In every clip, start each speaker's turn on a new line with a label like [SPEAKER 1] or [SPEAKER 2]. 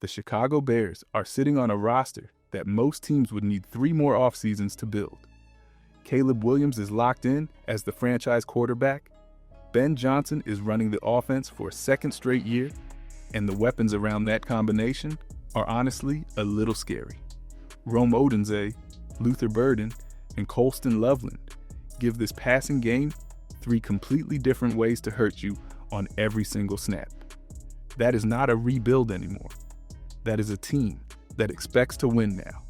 [SPEAKER 1] The Chicago Bears are sitting on a roster that most teams would need 3 more offseasons to build. Caleb Williams is locked in as the franchise quarterback. Ben Johnson is running the offense for a second straight year, and the weapons around that combination are honestly a little scary. Rome Odunze, Luther Burden, and Colston Loveland give this passing game 3 completely different ways to hurt you on every single snap. That is not a rebuild anymore. That is a team that expects to win now.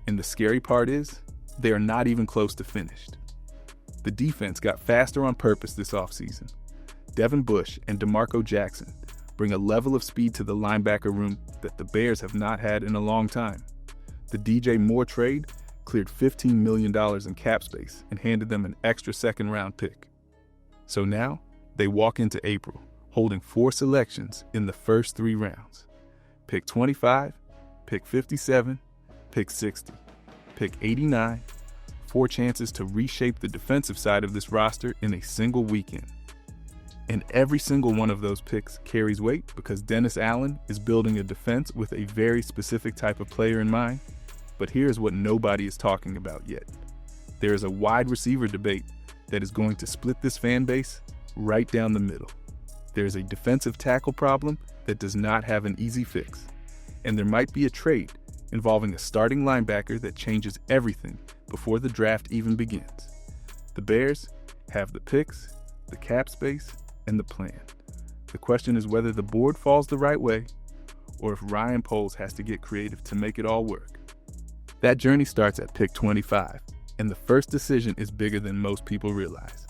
[SPEAKER 1] And the scary part is, they are not even close to finished. The defense got faster on purpose this offseason. Devin Bush and DeMarco Jackson bring a level of speed to the linebacker room that the Bears have not had in a long time. The DJ Moore trade cleared $15 million in cap space and handed them an extra second-round pick. So now, they walk into April holding 4 selections in the first 3 rounds. Pick 25, pick 57, pick 60, pick 89, 4 chances to reshape the defensive side of this roster in a single weekend. And every single one of those picks carries weight because Dennis Allen is building a defense with a very specific type of player in mind. But here's what nobody is talking about yet. There is a wide receiver debate that is going to split this fan base right down the middle. There is a defensive tackle problem that does not have an easy fix. And there might be a trade involving a starting linebacker that changes everything before the draft even begins. The Bears have the picks, the cap space, and the plan. The question is whether the board falls the right way or if Ryan Poles has to get creative to make it all work. That journey starts at pick 25, and the first decision is bigger than most people realize.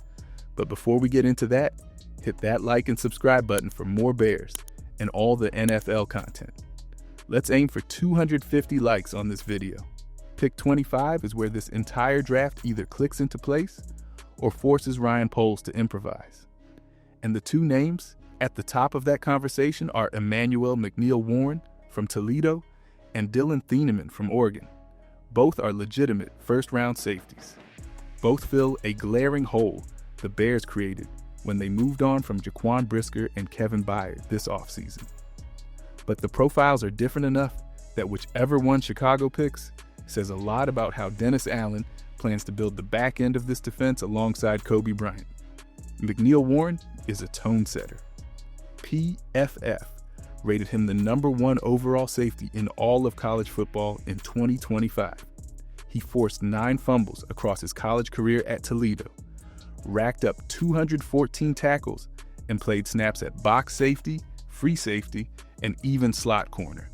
[SPEAKER 1] But before we get into that, hit that like and subscribe button for more Bears and all the NFL content. Let's aim for 250 likes on this video. Pick 25 is where this entire draft either clicks into place or forces Ryan Poles to improvise. And the 2 names at the top of that conversation are Emmanuel McNeil-Warren from Toledo and Dylan Thieneman from Oregon. Both are legitimate first-round safeties. Both fill a glaring hole the Bears created when they moved on from Jaquan Brisker and Kevin Byard this offseason. But the profiles are different enough that whichever one Chicago picks says a lot about how Dennis Allen plans to build the back end of this defense alongside Kobe Bryant. McNeil-Warren is a tone setter. PFF rated him the #1 overall safety in all of college football in 2025. He forced 9 fumbles across his college career at Toledo, racked up 214 tackles, and played snaps at box safety, free safety, and even slot corner.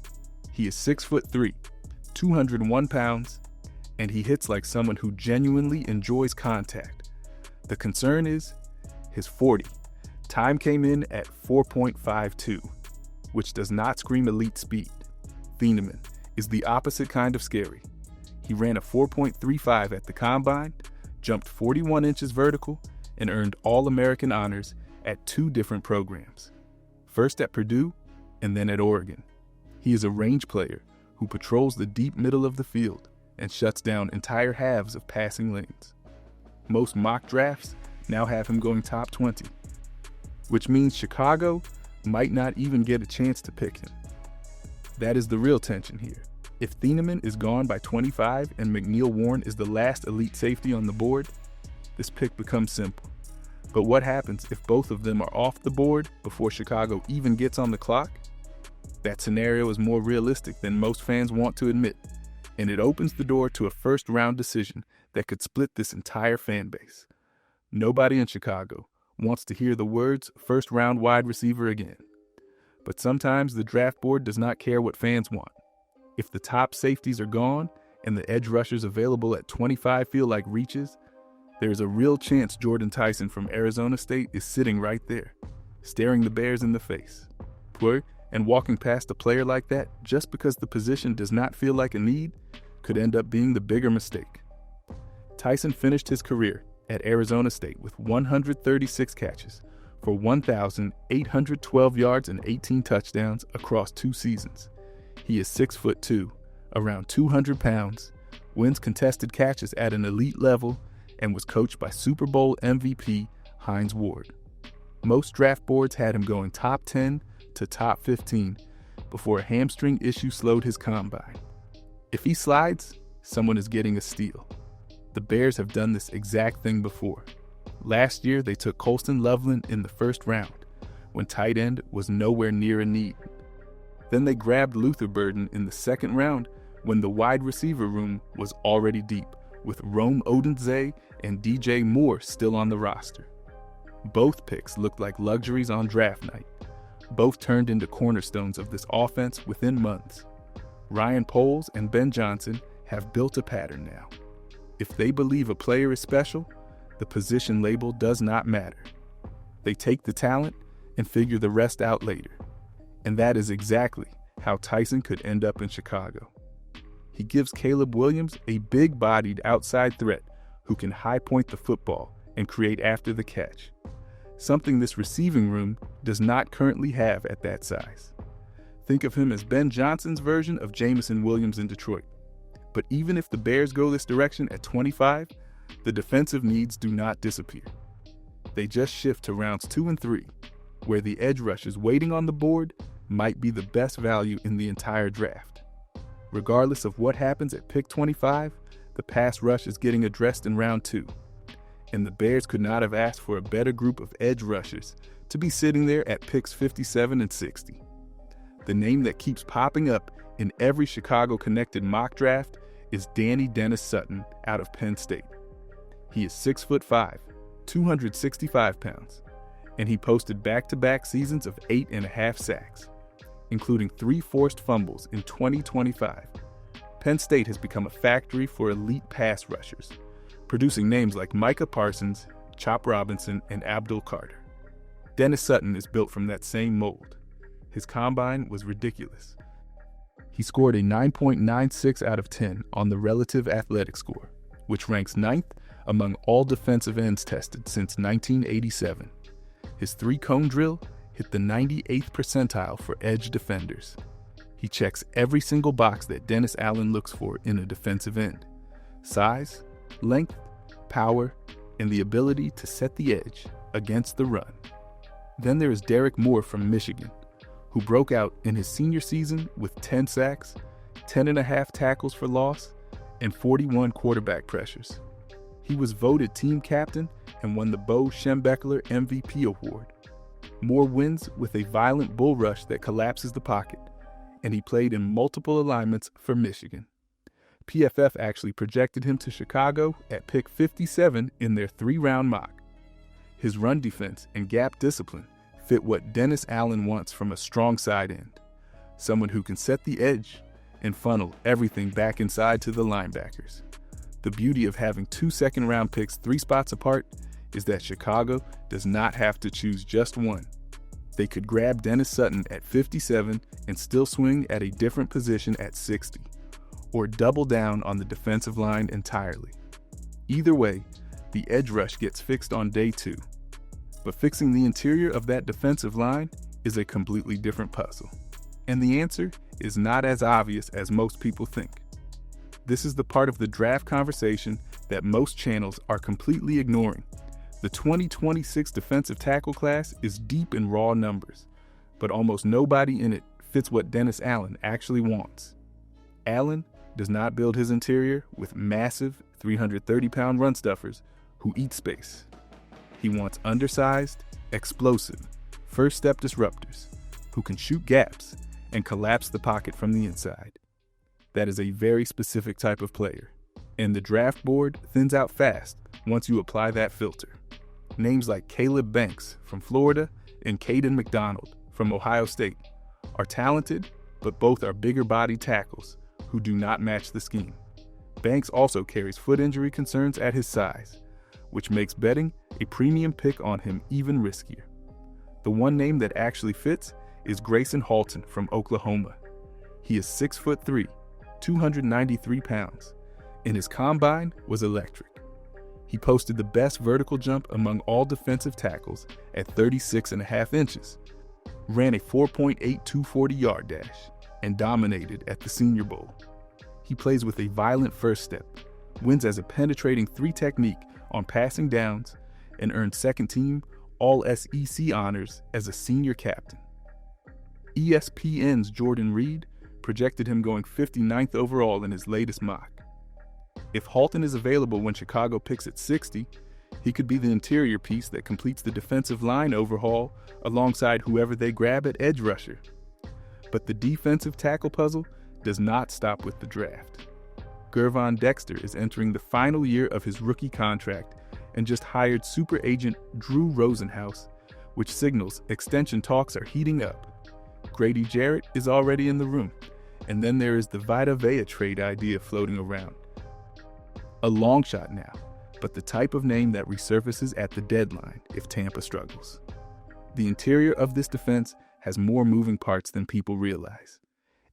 [SPEAKER 1] He is 6'3", 201 pounds, and he hits like someone who genuinely enjoys contact. The concern is his 40. Time came in at 4.52, which does not scream elite speed. Thieneman is the opposite kind of scary. He ran a 4.35 at the combine, jumped 41 inches vertical, and earned All-American honors at 2 different programs. First at Purdue, and then at Oregon. He is a range player who patrols the deep middle of the field and shuts down entire halves of passing lanes. Most mock drafts now have him going top 20, which means Chicago might not even get a chance to pick him. That is the real tension here. If Thieneman is gone by 25 and McNeil-Warren is the last elite safety on the board, this pick becomes simple. But what happens if both of them are off the board before Chicago even gets on the clock? That scenario is more realistic than most fans want to admit, and it opens the door to a first-round decision that could split this entire fan base. Nobody in Chicago wants to hear the words first-round wide receiver again. But sometimes the draft board does not care what fans want. If the top safeties are gone and the edge rushers available at 25 feel like reaches, there's a real chance Jordan Tyson from Arizona State is sitting right there, staring the Bears in the face. And walking past a player like that just because the position does not feel like a need could end up being the bigger mistake. Tyson finished his career at Arizona State with 136 catches for 1,812 yards and 18 touchdowns across 2 seasons. He is 6'2", around 200 pounds, wins contested catches at an elite level, and was coached by Super Bowl MVP Hines Ward. Most draft boards had him going top 10 to top 15, before a hamstring issue slowed his combine. If he slides, someone is getting a steal. The Bears have done this exact thing before. Last year, they took Colston Loveland in the first round, when tight end was nowhere near a need. Then they grabbed Luther Burden in the second round when the wide receiver room was already deep, with Rome Odunze and DJ Moore still on the roster. Both picks looked like luxuries on draft night. Both turned into cornerstones of this offense within months. Ryan Poles and Ben Johnson have built a pattern now. If they believe a player is special, the position label does not matter. They take the talent and figure the rest out later. And that is exactly how Tyson could end up in Chicago. He gives Caleb Williams a big-bodied outside threat who can high-point the football and create after the catch, something this receiving room does not currently have at that size. Think of him as Ben Johnson's version of Jameson Williams in Detroit. But even if the Bears go this direction at 25, the defensive needs do not disappear. They just shift to rounds 2 and 3, where the edge rushers waiting on the board might be the best value in the entire draft. Regardless of what happens at pick 25, the pass rush is getting addressed in round 2. And the Bears could not have asked for a better group of edge rushers to be sitting there at picks 57 and 60. The name that keeps popping up in every Chicago-connected mock draft is Danny Dennis Sutton out of Penn State. He is 6'5", 265 pounds, and he posted back-to-back seasons of 8.5 sacks, including 3 forced fumbles in 2025. Penn State has become a factory for elite pass rushers, producing names like Micah Parsons, Chop Robinson, and Abdul Carter. Dennis Sutton is built from that same mold. His combine was ridiculous. He scored a 9.96 out of 10 on the relative athletic score, which ranks 9th among all defensive ends tested since 1987. His 3-cone drill hit the 98th percentile for edge defenders. He checks every single box that Dennis Allen looks for in a defensive end: size, length, power, and the ability to set the edge against the run. Then there is Derek Moore from Michigan, who broke out in his senior season with 10 sacks, 10.5 tackles for loss, and 41 quarterback pressures. He was voted team captain and won the Bo Schembechler MVP award. Moore wins with a violent bull rush that collapses the pocket, and he played in multiple alignments for Michigan. PFF actually projected him to Chicago at pick 57 in their 3-round mock. His run defense and gap discipline fit what Dennis Allen wants from a strong side end, someone who can set the edge and funnel everything back inside to the linebackers. The beauty of having 2 second-round picks 3 spots apart is that Chicago does not have to choose just one. They could grab Dennis Sutton at 57 and still swing at a different position at 60, or double down on the defensive line entirely. Either way, the edge rush gets fixed on day 2. But fixing the interior of that defensive line is a completely different puzzle. And the answer is not as obvious as most people think. This is the part of the draft conversation that most channels are completely ignoring. The 2026 defensive tackle class is deep in raw numbers, but almost nobody in it fits what Dennis Allen actually wants. Allen does not build his interior with massive 330-pound run stuffers who eat space. He wants undersized, explosive, first-step disruptors who can shoot gaps and collapse the pocket from the inside. That is a very specific type of player, and the draft board thins out fast once you apply that filter. Names like Caleb Banks from Florida and Caden McDonald from Ohio State are talented, but both are bigger-bodied tackles who do not match the scheme. Banks also carries foot injury concerns at his size, which makes betting a premium pick on him even riskier. The one name that actually fits is Grayson Halton from Oklahoma. He is 6'3", 293 pounds, and his combine was electric. He posted the best vertical jump among all defensive tackles at 36.5 inches, ran a 4.82 40-yard dash, and dominated at the Senior Bowl. He plays with a violent first step, wins as a penetrating 3 technique on passing downs, and earned second-team All-SEC honors as a senior captain. ESPN's Jordan Reed projected him going 59th overall in his latest mock. If Halton is available when Chicago picks at 60, he could be the interior piece that completes the defensive line overhaul alongside whoever they grab at edge rusher. But the defensive tackle puzzle does not stop with the draft. Gervon Dexter is entering the final year of his rookie contract and just hired super agent Drew Rosenhaus, which signals extension talks are heating up. Grady Jarrett is already in the room, and then there is the Vita Vea trade idea floating around. A long shot now, but the type of name that resurfaces at the deadline if Tampa struggles. The interior of this defense has more moving parts than people realize,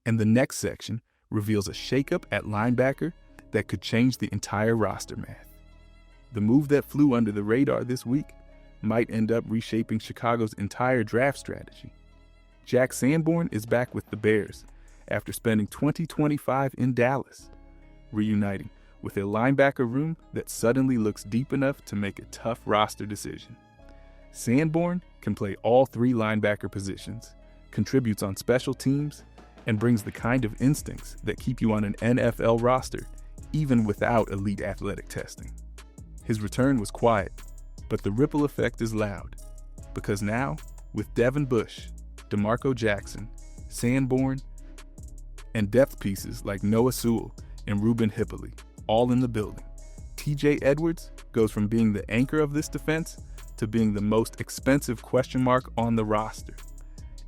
[SPEAKER 1] and the next section reveals a shakeup at linebacker that could change the entire roster math. The move that flew under the radar this week might end up reshaping Chicago's entire draft strategy. Jack Sanborn is back with the Bears after spending 2025 in Dallas, reuniting with a linebacker room that suddenly looks deep enough to make a tough roster decision. Sanborn can play all three linebacker positions, contributes on special teams, and brings the kind of instincts that keep you on an NFL roster, even without elite athletic testing. His return was quiet, but the ripple effect is loud, because now, with Devin Bush, DeMarco Jackson, Sanborn, and depth pieces like Noah Sewell and Ruben Hippoly, all in the building, TJ Edwards goes from being the anchor of this defense to being the most expensive question mark on the roster.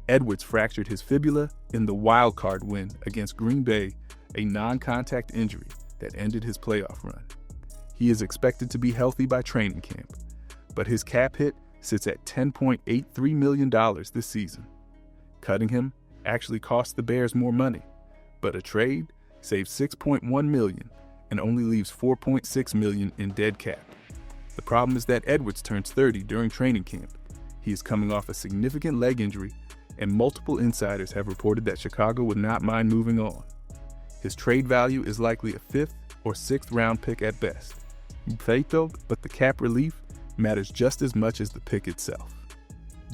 [SPEAKER 1] Edwards fractured his fibula in the wild card win against Green Bay, a non-contact injury that ended his playoff run. He is expected to be healthy by training camp, but his cap hit sits at $10.83 million this season. Cutting him actually cost the Bears more money, but a trade saves $6.1 million and only leaves $4.6 million in dead cap. The problem is that Edwards turns 30 during training camp. He is coming off a significant leg injury, and multiple insiders have reported that Chicago would not mind moving on. His trade value is likely a 5th or 6th round pick at best. But the cap relief matters just as much as the pick itself.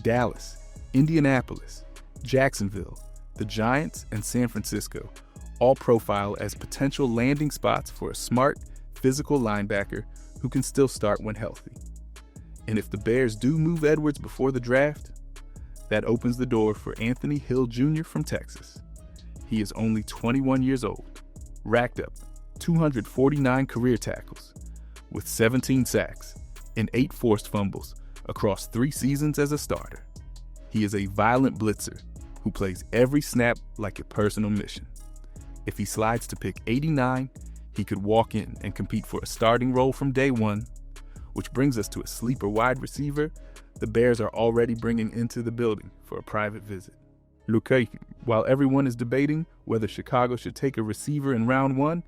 [SPEAKER 1] Dallas, Indianapolis, Jacksonville, the Giants, and San Francisco all profile as potential landing spots for a smart, physical linebacker who can still start when healthy. And if the Bears do move Edwards before the draft, that opens the door for Anthony Hill Jr. from Texas. He is only 21 years old, racked up 249 career tackles, with 17 sacks and 8 forced fumbles across 3 seasons as a starter. He is a violent blitzer who plays every snap like a personal mission. If he slides to pick 89, he could walk in and compete for a starting role from day one, which brings us to a sleeper wide receiver the Bears are already bringing into the building for a private visit. While everyone is debating whether Chicago should take a receiver in round 1,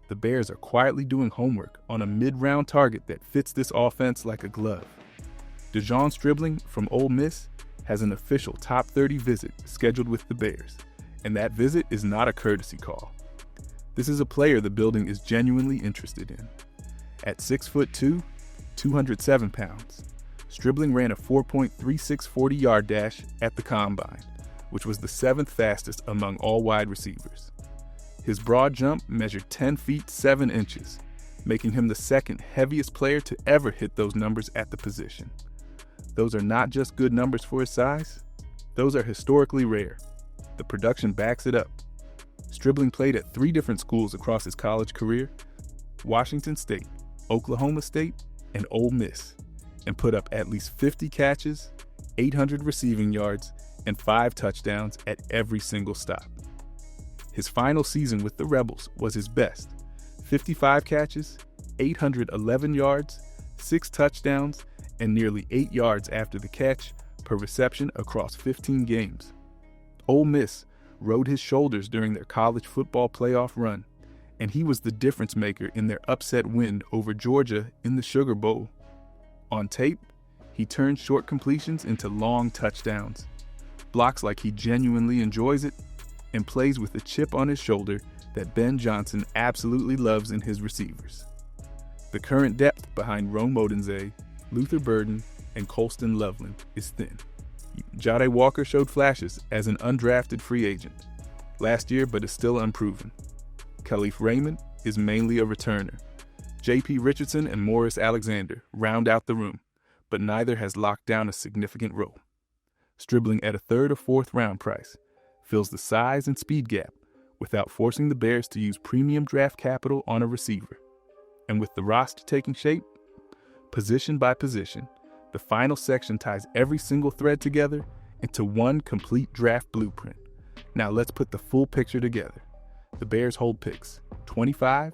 [SPEAKER 1] the Bears are quietly doing homework on a mid-round target that fits this offense like a glove. Dejon Stribling from Ole Miss has an official top 30 visit scheduled with the Bears, and that visit is not a courtesy call. This is a player the building is genuinely interested in. At 6'2", 207 pounds, Stribling ran a 4.36 40-yard dash at the Combine, which was the 7th fastest among all wide receivers. His broad jump measured 10 feet 7 inches, making him the 2nd heaviest player to ever hit those numbers at the position. Those are not just good numbers for his size, those are historically rare. The production backs it up. Stribling played at 3 different schools across his college career: Washington State, Oklahoma State, and Ole Miss, and put up at least 50 catches, 800 receiving yards, and 5 touchdowns at every single stop. His final season with the Rebels was his best: 55 catches, 811 yards, 6 touchdowns, and nearly 8 yards after the catch per reception across 15 games. Ole Miss rode his shoulders during their college football playoff run, and he was the difference maker in their upset win over Georgia in the Sugar Bowl. On tape, he turns short completions into long touchdowns, blocks like he genuinely enjoys it, and plays with a chip on his shoulder that Ben Johnson absolutely loves in his receivers. The current depth behind Rome Odunze, Luther Burden, and Colston Loveland is thin. Jahdae Walker showed flashes as an undrafted free agent last year, but is still unproven. Khalif Raymond is mainly a returner. J.P. Richardson and Morris Alexander round out the room, but neither has locked down a significant role. Stribbling at a third or fourth round price, fills the size and speed gap without forcing the Bears to use premium draft capital on a receiver. And with the roster taking shape, position by position, the final section ties every single thread together into one complete draft blueprint. Now let's put the full picture together. The Bears hold picks 25,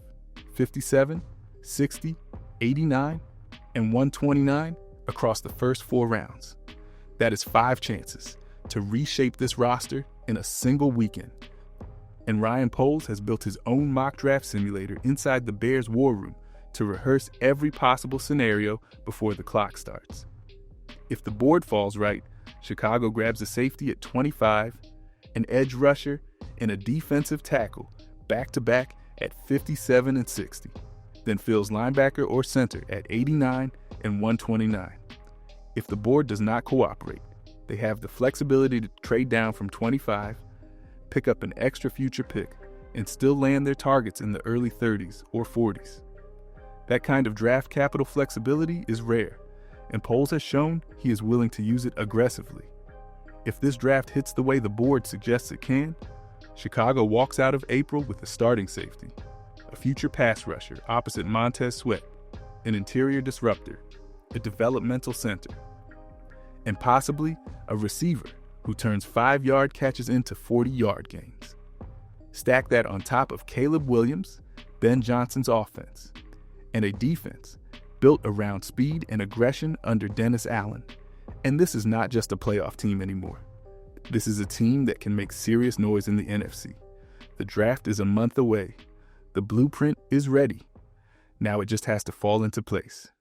[SPEAKER 1] 57, 60, 89, and 129 across the first 4 rounds. That is 5 chances to reshape this roster in a single weekend. And Ryan Poles has built his own mock draft simulator inside the Bears' war room to rehearse every possible scenario before the clock starts. If the board falls right, Chicago grabs a safety at 25, an edge rusher, and a defensive tackle back-to-back at 57 and 60, then fills linebacker or center at 89 and 129. If the board does not cooperate, they have the flexibility to trade down from 25, pick up an extra future pick, and still land their targets in the early 30s or 40s. That kind of draft capital flexibility is rare, and Poles has shown he is willing to use it aggressively. If this draft hits the way the board suggests it can, Chicago walks out of April with a starting safety, a future pass rusher opposite Montez Sweat, an interior disruptor, a developmental center, and possibly a receiver who turns 5-yard catches into 40-yard gains. Stack that on top of Caleb Williams, Ben Johnson's offense, and a defense built around speed and aggression under Dennis Allen. And this is not just a playoff team anymore. This is a team that can make serious noise in the NFC. The draft is a month away. The blueprint is ready. Now it just has to fall into place.